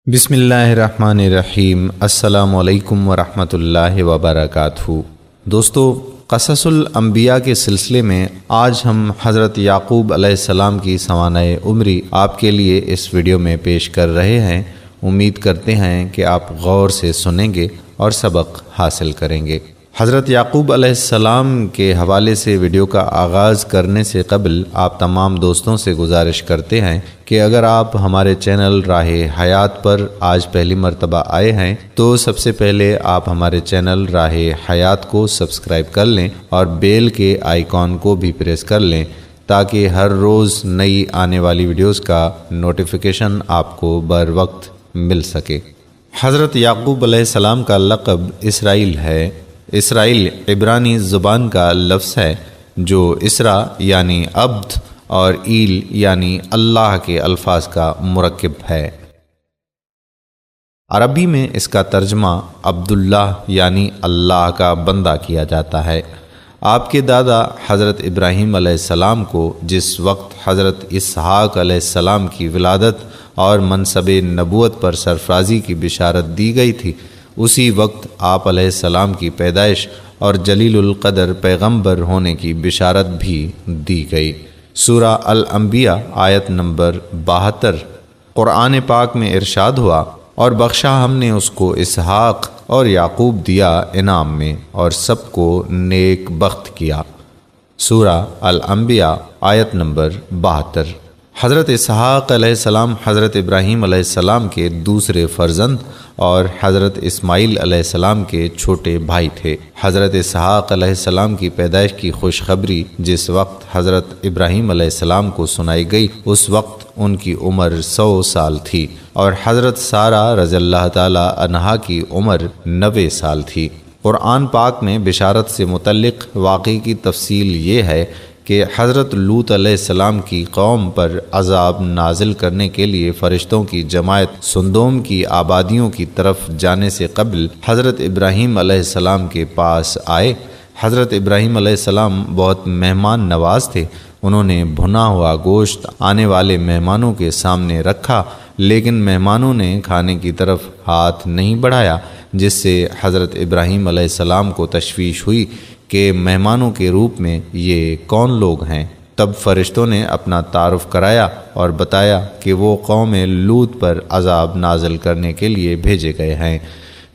بسم اللہ الرحمن الرحیم۔ السلام علیکم ورحمۃ اللہ وبرکاتہ۔ دوستو، قصص الانبیاء کے سلسلے میں آج ہم حضرت یعقوب علیہ السلام کی سوانح عمری آپ کے لیے اس ویڈیو میں پیش کر رہے ہیں۔ امید کرتے ہیں کہ آپ غور سے سنیں گے اور سبق حاصل کریں گے۔ حضرت یعقوب علیہ السلام کے حوالے سے ویڈیو کا آغاز کرنے سے قبل آپ تمام دوستوں سے گزارش کرتے ہیں کہ اگر آپ ہمارے چینل راہ حیات پر آج پہلی مرتبہ آئے ہیں تو سب سے پہلے آپ ہمارے چینل راہ حیات کو سبسکرائب کر لیں اور بیل کے آئیکن کو بھی پریس کر لیں تاکہ ہر روز نئی آنے والی ویڈیوز کا نوٹیفیکیشن آپ کو بر وقت مل سکے۔ حضرت یعقوب علیہ السلام کا لقب اسرائیل ہے۔ اسرائیل عبرانی زبان کا لفظ ہے جو اسرا یعنی عبد اور ایل یعنی اللہ کے الفاظ کا مرکب ہے۔ عربی میں اس کا ترجمہ عبداللہ یعنی اللہ کا بندہ کیا جاتا ہے۔ آپ کے دادا حضرت ابراہیم علیہ السلام کو جس وقت حضرت اسحاق علیہ السلام کی ولادت اور منصب نبوت پر سرفرازی کی بشارت دی گئی تھی، اسی وقت آپ علیہ السلام کی پیدائش اور جلیل القدر پیغمبر ہونے کی بشارت بھی دی گئی۔ سورہ الانبیاء آیت نمبر 72 قرآن پاک میں ارشاد ہوا، اور بخشا ہم نے اس کو اسحاق اور یعقوب دیا انعام میں اور سب کو نیک بخت کیا۔ سورہ الانبیاء آیت نمبر 72۔ حضرت اسحاق علیہ السلام حضرت ابراہیم علیہ السلام کے دوسرے فرزند اور حضرت اسماعیل علیہ السلام کے چھوٹے بھائی تھے۔ حضرت اسحاق علیہ السلام کی پیدائش کی خوشخبری جس وقت حضرت ابراہیم علیہ السلام کو سنائی گئی اس وقت ان کی عمر 100 سال تھی، اور حضرت سارہ رضی اللہ تعالی عنہا کی عمر 90 سال تھی۔ قرآن پاک میں بشارت سے متعلق واقعے کی تفصیل یہ ہے کہ حضرت لوط علیہ السلام کی قوم پر عذاب نازل کرنے کے لیے فرشتوں کی جماعت سندوم کی آبادیوں کی طرف جانے سے قبل حضرت ابراہیم علیہ السلام کے پاس آئے۔ حضرت ابراہیم علیہ السلام بہت مہمان نواز تھے۔ انہوں نے بھنا ہوا گوشت آنے والے مہمانوں کے سامنے رکھا، لیکن مہمانوں نے کھانے کی طرف ہاتھ نہیں بڑھایا، جس سے حضرت ابراہیم علیہ السلام کو تشویش ہوئی کہ مہمانوں کے روپ میں یہ کون لوگ ہیں۔ تب فرشتوں نے اپنا تعارف کرایا اور بتایا کہ وہ قوم لوط پر عذاب نازل کرنے کے لیے بھیجے گئے ہیں۔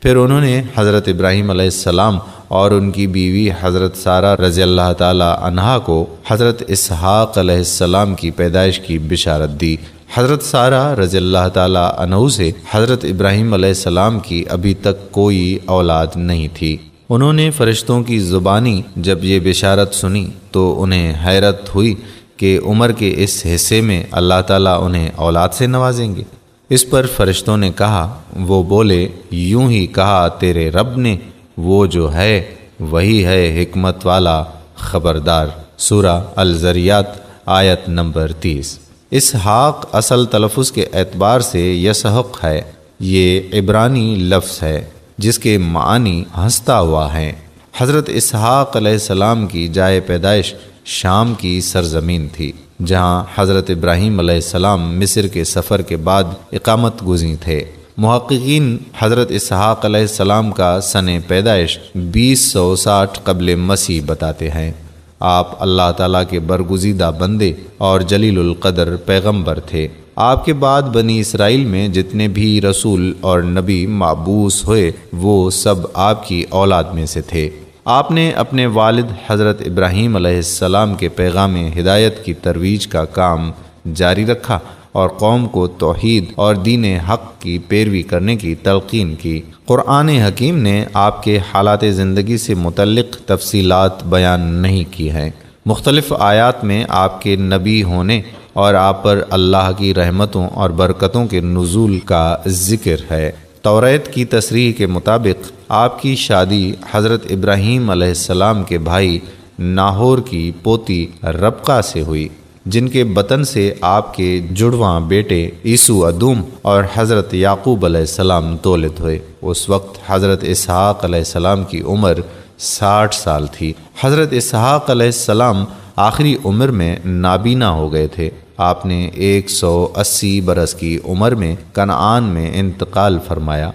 پھر انہوں نے حضرت ابراہیم علیہ السلام اور ان کی بیوی حضرت سارہ رضی اللہ تعالی عنہا کو حضرت اسحاق علیہ السلام کی پیدائش کی بشارت دی۔ حضرت سارہ رضی اللہ تعالی عنہ سے حضرت ابراہیم علیہ السلام کی ابھی تک کوئی اولاد نہیں تھی۔ انہوں نے فرشتوں کی زبانی جب یہ بشارت سنی تو انہیں حیرت ہوئی کہ عمر کے اس حصے میں اللہ تعالیٰ انہیں اولاد سے نوازیں گے۔ اس پر فرشتوں نے کہا، وہ بولے، یوں ہی کہا تیرے رب نے، وہ جو ہے وہی ہے حکمت والا خبردار۔ سورہ الذریات آیت نمبر 30۔ اسحاق اصل تلفظ کے اعتبار سے یسحق ہے۔ یہ عبرانی لفظ ہے جس کے معنی ہنستا ہوا ہے۔ حضرت اسحاق علیہ السلام کی جائے پیدائش شام کی سرزمین تھی، جہاں حضرت ابراہیم علیہ السلام مصر کے سفر کے بعد اقامت گزین تھے۔ محققین حضرت اسحاق علیہ السلام کا سن پیدائش 2060 قبل مسیح بتاتے ہیں۔ آپ اللہ تعالیٰ کے برگزیدہ بندے اور جلیل القدر پیغمبر تھے۔ آپ کے بعد بنی اسرائیل میں جتنے بھی رسول اور نبی مبعوث ہوئے وہ سب آپ کی اولاد میں سے تھے۔ آپ نے اپنے والد حضرت ابراہیم علیہ السلام کے پیغام ہدایت کی ترویج کا کام جاری رکھا اور قوم کو توحید اور دین حق کی پیروی کرنے کی تلقین کی۔ قرآن حکیم نے آپ کے حالات زندگی سے متعلق تفصیلات بیان نہیں کی ہیں۔ مختلف آیات میں آپ کے نبی ہونے اور آپ پر اللہ کی رحمتوں اور برکتوں کے نزول کا ذکر ہے۔ توریت کی تصریح کے مطابق آپ کی شادی حضرت ابراہیم علیہ السلام کے بھائی ناہور کی پوتی ربقہ سے ہوئی، جن کے بطن سے آپ کے جڑواں بیٹے عیسو ادوم اور حضرت یعقوب علیہ السلام تولد ہوئے۔ اس وقت حضرت اسحاق علیہ السلام کی عمر 60 سال تھی۔ حضرت اسحاق علیہ السلام آخری عمر میں نابینا ہو گئے تھے۔ آپ نے 180 برس کی عمر میں کنعان میں انتقال فرمایا۔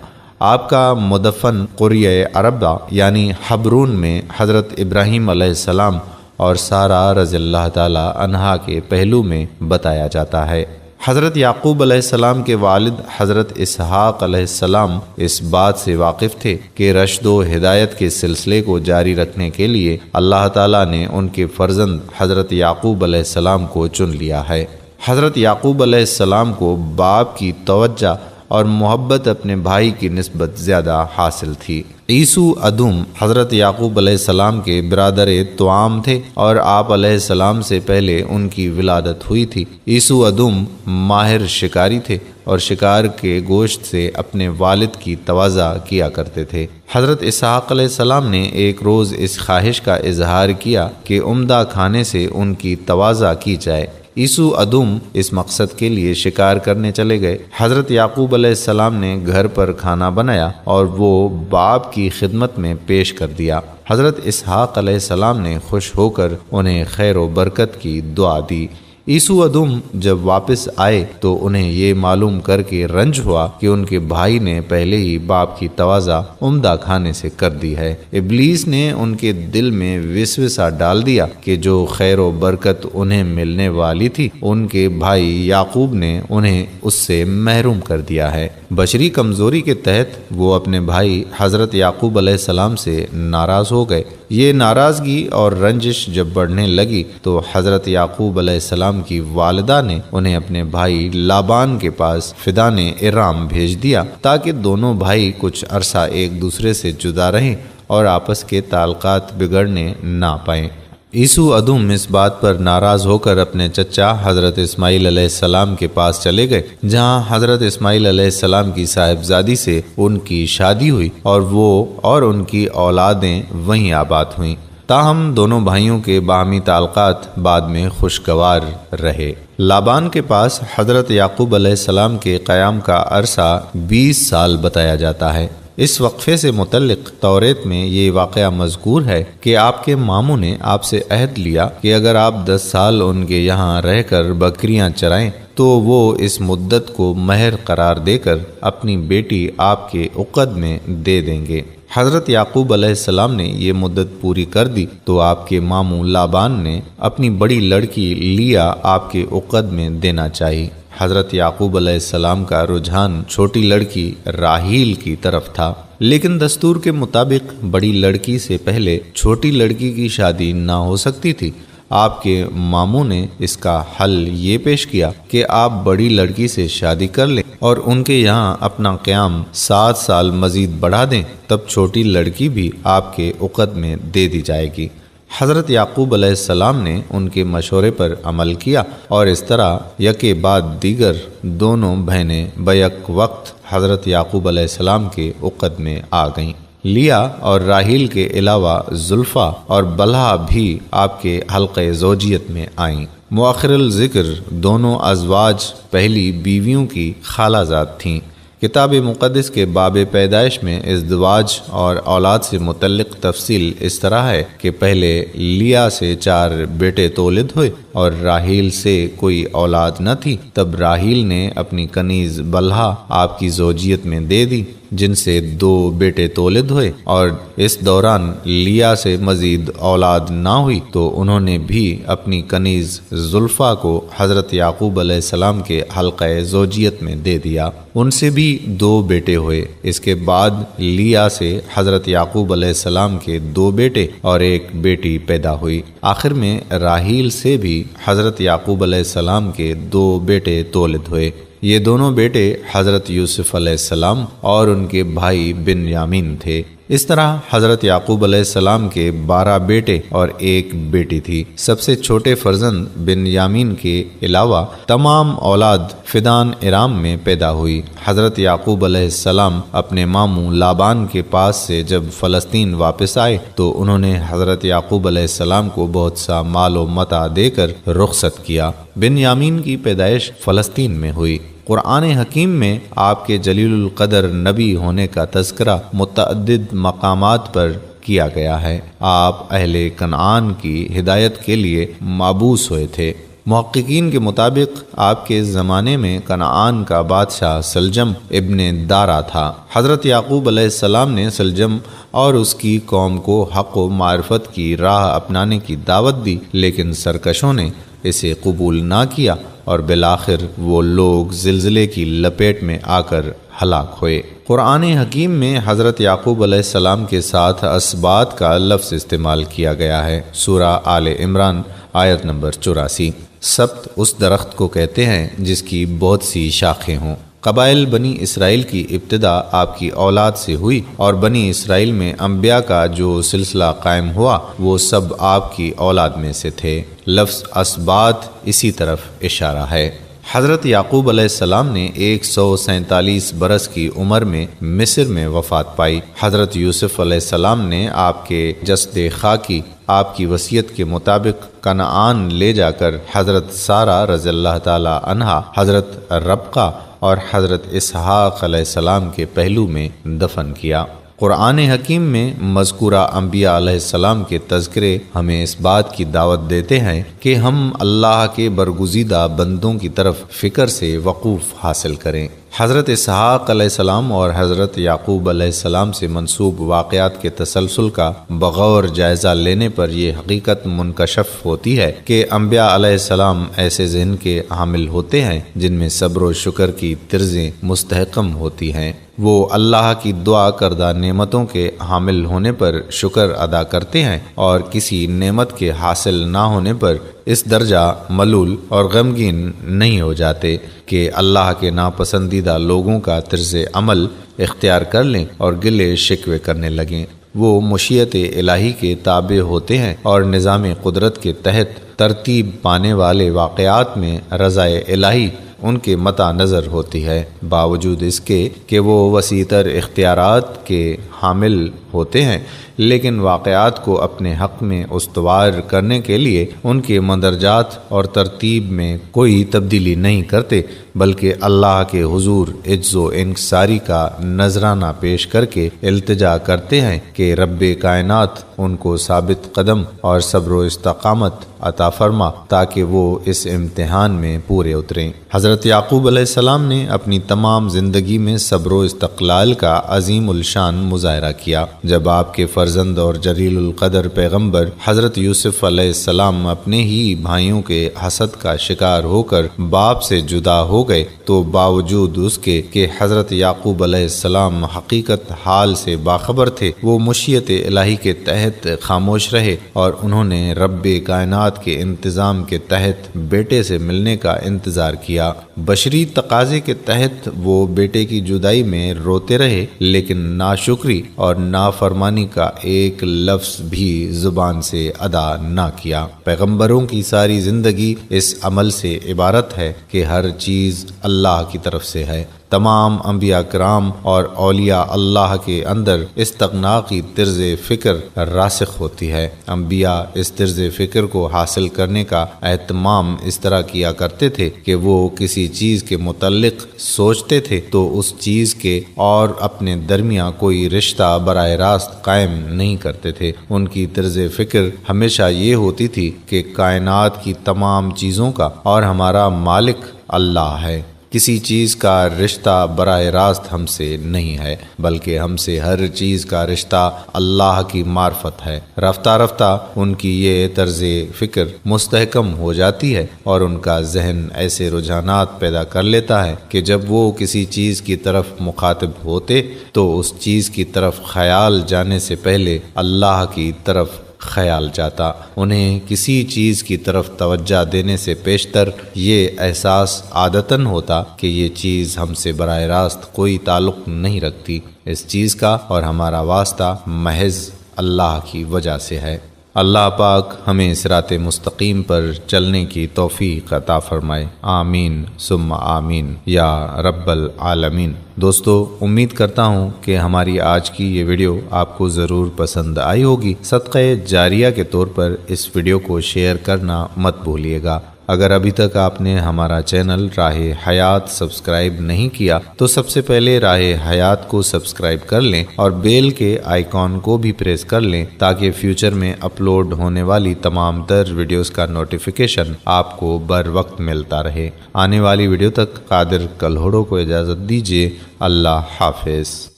آپ کا مدفن قریہ عربہ یعنی حبرون میں حضرت ابراہیم علیہ السلام اور سارہ رضی اللہ تعالی عنہا کے پہلو میں بتایا جاتا ہے۔ حضرت یعقوب علیہ السلام کے والد حضرت اسحاق علیہ السلام اس بات سے واقف تھے کہ رشد و ہدایت کے سلسلے کو جاری رکھنے کے لیے اللہ تعالیٰ نے ان کے فرزند حضرت یعقوب علیہ السلام کو چن لیا ہے۔ حضرت یعقوب علیہ السلام کو باپ کی توجہ اور محبت اپنے بھائی کی نسبت زیادہ حاصل تھی۔ عیسو ادم حضرت یعقوب علیہ السلام کے برادر توام تھے اور آپ علیہ السلام سے پہلے ان کی ولادت ہوئی تھی۔ عیسو ادم ماہر شکاری تھے اور شکار کے گوشت سے اپنے والد کی تواضع کیا کرتے تھے۔ حضرت اسحاق علیہ السلام نے ایک روز اس خواہش کا اظہار کیا کہ عمدہ کھانے سے ان کی تواضع کی جائے۔ عیسو ادم اس مقصد کے لیے شکار کرنے چلے گئے۔ حضرت یعقوب علیہ السلام نے گھر پر کھانا بنایا اور وہ باپ کی خدمت میں پیش کر دیا۔ حضرت اسحاق علیہ السلام نے خوش ہو کر انہیں خیر و برکت کی دعا دی۔ عیسو ادم جب واپس آئے تو انہیں یہ معلوم کر کے رنج ہوا کہ ان کے بھائی نے پہلے ہی باپ کی تواضع عمدہ کھانے سے کر دی ہے۔ ابلیس نے ان کے دل میں وسوسہ ڈال دیا کہ جو خیر و برکت انہیں ملنے والی تھی ان کے بھائی یعقوب نے انہیں اس سے محروم کر دیا ہے۔ بشری کمزوری کے تحت وہ اپنے بھائی حضرت یعقوب علیہ السلام سے ناراض ہو گئے۔ یہ ناراضگی اور رنجش جب بڑھنے لگی تو حضرت یعقوب علیہ السلام کی والدہ نے انہیں اپنے بھائی لابان کے پاس فدان ارام بھیج دیا تاکہ دونوں بھائی کچھ عرصہ ایک دوسرے سے جدا رہیں اور آپس کے تعلقات بگڑنے نہ پائیں۔ عیسو ادم اس بات پر ناراض ہو کر اپنے چچا حضرت اسماعیل علیہ السلام کے پاس چلے گئے، جہاں حضرت اسماعیل علیہ السلام کی صاحبزادی سے ان کی شادی ہوئی اور وہ اور ان کی اولادیں وہیں آباد ہوئیں۔ تاہم دونوں بھائیوں کے باہمی تعلقات بعد میں خوشگوار رہے۔ لابان کے پاس حضرت یعقوب علیہ السلام کے قیام کا عرصہ 20 سال بتایا جاتا ہے۔ اس وقفے سے متعلق توریت میں یہ واقعہ مذکور ہے کہ آپ کے ماموں نے آپ سے عہد لیا کہ اگر آپ 10 سال ان کے یہاں رہ کر بکریاں چرائیں تو وہ اس مدت کو مہر قرار دے کر اپنی بیٹی آپ کے عقد میں دے دیں گے۔ حضرت یعقوب علیہ السلام نے یہ مدت پوری کر دی تو آپ کے ماموں لابان نے اپنی بڑی لڑکی لیا آپ کے عقد میں دینا چاہی۔ حضرت یعقوب علیہ السلام کا رجحان چھوٹی لڑکی راحیل کی طرف تھا، لیکن دستور کے مطابق بڑی لڑکی سے پہلے چھوٹی لڑکی کی شادی نہ ہو سکتی تھی۔ آپ کے ماموں نے اس کا حل یہ پیش کیا کہ آپ بڑی لڑکی سے شادی کر لیں اور ان کے یہاں اپنا قیام 7 سال مزید بڑھا دیں، تب چھوٹی لڑکی بھی آپ کے عقد میں دے دی جائے گی۔ حضرت یعقوب علیہ السلام نے ان کے مشورے پر عمل کیا اور اس طرح یکے بعد دیگر دونوں بہنیں بیک وقت حضرت یعقوب علیہ السلام کے عقد میں آ گئیں۔ لیا اور راحیل کے علاوہ زلفا اور بلہا بھی آپ کے حلقہ زوجیت میں آئیں۔ مؤخر الذکر دونوں ازواج پہلی بیویوں کی خالہ زاد تھیں۔ کتاب مقدس کے باب پیدائش میں ازدواج اور اولاد سے متعلق تفصیل اس طرح ہے کہ پہلے لیا سے 4 بیٹے تولد ہوئے اور راحیل سے کوئی اولاد نہ تھی، تب راحیل نے اپنی کنیز بلہا آپ کی زوجیت میں دے دی جن سے 2 بیٹے تولد ہوئے، اور اس دوران لیا سے مزید اولاد نہ ہوئی تو انہوں نے بھی اپنی کنیز زلفا کو حضرت یعقوب علیہ السلام کے حلقہ زوجیت میں دے دیا۔ ان سے بھی 2 بیٹے ہوئے۔ اس کے بعد لیا سے حضرت یعقوب علیہ السلام کے 2 بیٹے اور 1 بیٹی پیدا ہوئی۔ آخر میں راحیل سے بھی حضرت یعقوب علیہ السلام کے 2 بیٹے تولد ہوئے۔ یہ دونوں بیٹے حضرت یوسف علیہ السلام اور ان کے بھائی بنیامین تھے۔ اس طرح حضرت یعقوب علیہ السلام کے 12 بیٹے اور 1 بیٹی تھی۔ سب سے چھوٹے فرزند بنیامین کے علاوہ تمام اولاد فدان ارام میں پیدا ہوئی۔ حضرت یعقوب علیہ السلام اپنے ماموں لابان کے پاس سے جب فلسطین واپس آئے تو انہوں نے حضرت یعقوب علیہ السلام کو بہت سا مال و متاع دے کر رخصت کیا۔ بنیامین کی پیدائش فلسطین میں ہوئی۔ قرآن حکیم میں آپ کے جلیل القدر نبی ہونے کا تذکرہ متعدد مقامات پر کیا گیا ہے۔ آپ اہل کنعان کی ہدایت کے لیے مابعوث ہوئے تھے۔ محققین کے مطابق آپ کے زمانے میں کنعان کا بادشاہ سلجم ابن دارا تھا۔ حضرت یعقوب علیہ السلام نے سلجم اور اس کی قوم کو حق و معرفت کی راہ اپنانے کی دعوت دی، لیکن سرکشوں نے اسے قبول نہ کیا اور بالآخر وہ لوگ زلزلے کی لپیٹ میں آ کر ہلاک ہوئے۔ قرآن حکیم میں حضرت یعقوب علیہ السلام کے ساتھ اسباط کا لفظ استعمال کیا گیا ہے۔ سورہ آل عمران آیت نمبر 84۔ سبت اس درخت کو کہتے ہیں جس کی بہت سی شاخیں ہوں۔ قبائل بنی اسرائیل کی ابتدا آپ کی اولاد سے ہوئی اور بنی اسرائیل میں انبیاء کا جو سلسلہ قائم ہوا وہ سب آپ کی اولاد میں سے تھے۔ لفظ اسباط اسی طرف اشارہ ہے۔ حضرت یعقوب علیہ السلام نے 147 برس کی عمر میں مصر میں وفات پائی۔ حضرت یوسف علیہ السلام نے آپ کے جسد خاکی آپ کی وصیت کے مطابق کنعان لے جا کر حضرت سارہ رضی اللہ تعالی عنہا، حضرت ربقہ اور حضرت اسحاق علیہ السلام کے پہلو میں دفن کیا۔ قرآن حکیم میں مذکورہ انبیاء علیہ السلام کے تذکرے ہمیں اس بات کی دعوت دیتے ہیں کہ ہم اللہ کے برگزیدہ بندوں کی طرف فکر سے وقوف حاصل کریں۔ حضرت اسحاق علیہ السلام اور حضرت یعقوب علیہ السلام سے منسوب واقعات کے تسلسل کا بغور جائزہ لینے پر یہ حقیقت منکشف ہوتی ہے کہ انبیاء علیہ السلام ایسے ذہن کے حامل ہوتے ہیں جن میں صبر و شکر کی طرزیں مستحکم ہوتی ہیں۔ وہ اللہ کی دعا کردہ نعمتوں کے حامل ہونے پر شکر ادا کرتے ہیں اور کسی نعمت کے حاصل نہ ہونے پر اس درجہ ملول اور غمگین نہیں ہو جاتے کہ اللہ کے ناپسندیدہ لوگوں کا طرز عمل اختیار کر لیں اور گلے شکوے کرنے لگیں۔ وہ مشیت الہی کے تابع ہوتے ہیں اور نظام قدرت کے تحت ترتیب پانے والے واقعات میں رضا الہی ان کے مطع نظر ہوتی ہے، باوجود اس کے کہ وہ وسیع تر اختیارات کے حامل ہوتے ہیں، لیکن واقعات کو اپنے حق میں استوار کرنے کے لیے ان کے مندرجات اور ترتیب میں کوئی تبدیلی نہیں کرتے، بلکہ اللہ کے حضور عجز و انکساری کا نذرانہ پیش کر کے التجا کرتے ہیں کہ رب کائنات ان کو ثابت قدم اور صبر و استقامت عطا فرما تاکہ وہ اس امتحان میں پورے اتریں۔ حضرت یعقوب علیہ السلام نے اپنی تمام زندگی میں صبر و استقلال کا عظیم الشان مظاہرہ کیا۔ جب آپ کے فرزند اور جلیل القدر پیغمبر حضرت یوسف علیہ السلام اپنے ہی بھائیوں کے حسد کا شکار ہو کر باپ سے جدا ہو گئے تو باوجود اس کے کہ حضرت یعقوب علیہ السلام حقیقت حال سے باخبر تھے، وہ مشیت الہی کے تحت خاموش رہے اور انہوں نے رب کائنات کے انتظام کے تحت بیٹے سے ملنے کا انتظار کیا۔ بشری تقاضے کے تحت وہ بیٹے کی جدائی میں روتے رہے، لیکن ناشکری اور نافرمانی کا ایک لفظ بھی زبان سے ادا نہ کیا۔ پیغمبروں کی ساری زندگی اس عمل سے عبارت ہے کہ ہر چیز اللہ کی طرف سے ہے۔ تمام انبیاء کرام اور اولیاء اللہ کے اندر استغنا کی طرز فکر راسخ ہوتی ہے۔ انبیاء اس طرز فکر کو حاصل کرنے کا اہتمام اس طرح کیا کرتے تھے کہ وہ کسی چیز کے متعلق سوچتے تھے تو اس چیز کے اور اپنے درمیان کوئی رشتہ براہ راست قائم نہیں کرتے تھے۔ ان کی طرز فکر ہمیشہ یہ ہوتی تھی کہ کائنات کی تمام چیزوں کا اور ہمارا مالک اللہ ہے۔ کسی چیز کا رشتہ براہ راست ہم سے نہیں ہے، بلکہ ہم سے ہر چیز کا رشتہ اللہ کی معرفت ہے۔ رفتہ رفتہ ان کی یہ طرز فکر مستحکم ہو جاتی ہے اور ان کا ذہن ایسے رجحانات پیدا کر لیتا ہے کہ جب وہ کسی چیز کی طرف مخاطب ہوتے تو اس چیز کی طرف خیال جانے سے پہلے اللہ کی طرف خیال جاتا۔ انہیں کسی چیز کی طرف توجہ دینے سے پیشتر یہ احساس عادتاً ہوتا کہ یہ چیز ہم سے براہ راست کوئی تعلق نہیں رکھتی، اس چیز کا اور ہمارا واسطہ محض اللہ کی وجہ سے ہے۔ اللہ پاک ہمیں صراط مستقیم پر چلنے کی توفیق عطا فرمائے، آمین ثم آمین یا رب العالمین۔ دوستو، امید کرتا ہوں کہ ہماری آج کی یہ ویڈیو آپ کو ضرور پسند آئی ہوگی۔ صدقہ جاریہ کے طور پر اس ویڈیو کو شیئر کرنا مت بھولیے گا۔ اگر ابھی تک آپ نے ہمارا چینل راہ حیات سبسکرائب نہیں کیا تو سب سے پہلے راہ حیات کو سبسکرائب کر لیں اور بیل کے آئیکن کو بھی پریس کر لیں تاکہ فیوچر میں اپلوڈ ہونے والی تمام تر ویڈیوز کا نوٹیفیکیشن آپ کو بر وقت ملتا رہے۔ آنے والی ویڈیو تک قادر کلہوڑو کو اجازت دیجیے۔ اللہ حافظ۔